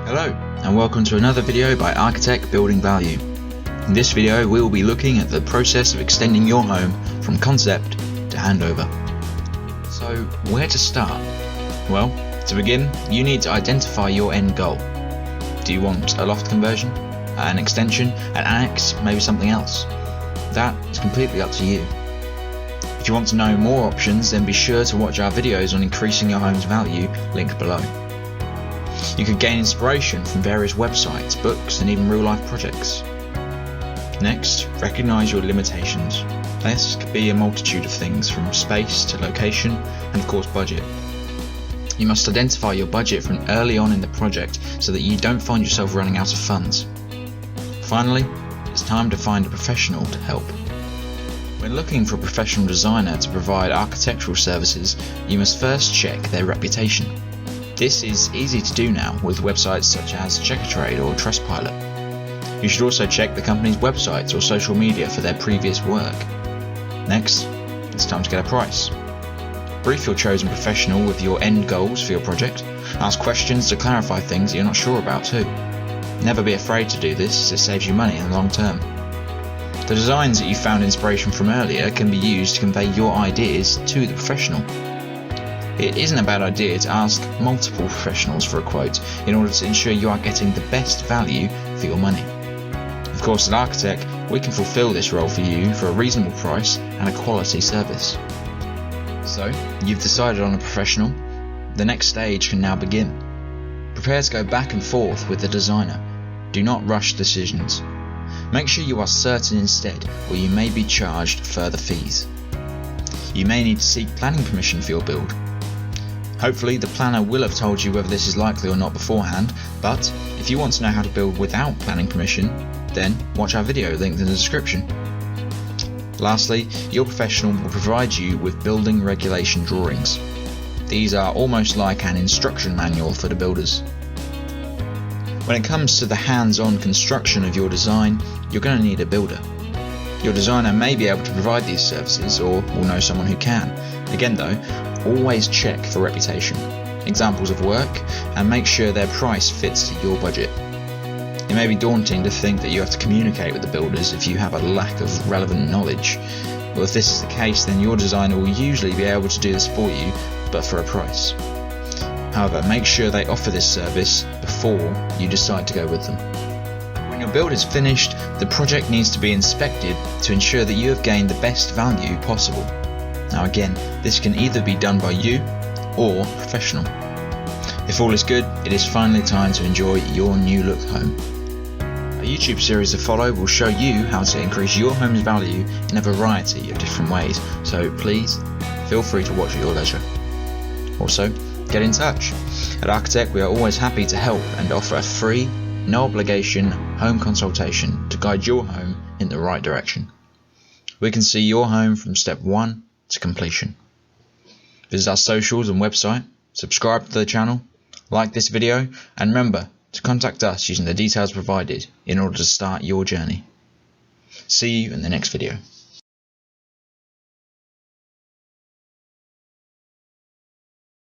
Hello and welcome to another video by Arcitek Building Value. In this video we will be looking at the process of extending your home from concept to handover. So where to start? Well, to begin you need to identify your end goal. Do you want a loft conversion, an extension, an annex, maybe something else? That is completely up to you. If you want to know more options, then be sure to watch our videos on increasing your home's value linked below. You could gain inspiration from various websites, books and even real life projects. Next, recognise your limitations. This could be a multitude of things from space to location and of course budget. You must identify your budget from early on in the project so that you don't find yourself running out of funds. Finally, it's time to find a professional to help. When looking for a professional designer to provide architectural services, you must first check their reputation. This is easy to do now with websites such as Checkatrade or Trustpilot. You should also check the company's websites or social media for their previous work. Next, it's time to get a price. Brief your chosen professional with your end goals for your project. Ask questions to clarify things that you're not sure about too. Never be afraid to do this as it saves you money in the long term. The designs that you found inspiration from earlier can be used to convey your ideas to the professional. It isn't a bad idea to ask multiple professionals for a quote in order to ensure you are getting the best value for your money. Of course, at Arcitek, we can fulfill this role for you for a reasonable price and a quality service. So, you've decided on a professional. The next stage can now begin. Prepare to go back and forth with the designer. Do not rush decisions. Make sure you are certain instead, or you may be charged further fees. You may need to seek planning permission for your build. Hopefully the planner will have told you whether this is likely or not beforehand, but if you want to know how to build without planning permission, then watch our video linked in the description. Lastly, your professional will provide you with building regulation drawings. These are almost like an instruction manual for the builders. When it comes to the hands-on construction of your design, you're going to need a builder. Your designer may be able to provide these services or will know someone who can. Again though, always check for reputation, examples of work, and make sure their price fits to your budget. It may be daunting to think that you have to communicate with the builders if you have a lack of relevant knowledge. Well, if this is the case, then your designer will usually be able to do this for you, but for a price. However, make sure they offer this service before you decide to go with them. When your build is finished, the project needs to be inspected to ensure that you have gained the best value possible. Now again, this can either be done by you or professional. If all is good, it is finally time to enjoy your new look home. A YouTube series to follow will show you how to increase your home's value in a variety of different ways, so please feel free to watch at your leisure. Also, get in touch. At Arcitek we are always happy to help and offer a free, no obligation home consultation to guide your home in the right direction. We can see your home from step 1 to completion. Visit our socials and website, subscribe to the channel, like this video, and remember to contact us using the details provided in order to start your journey. See you in the next video.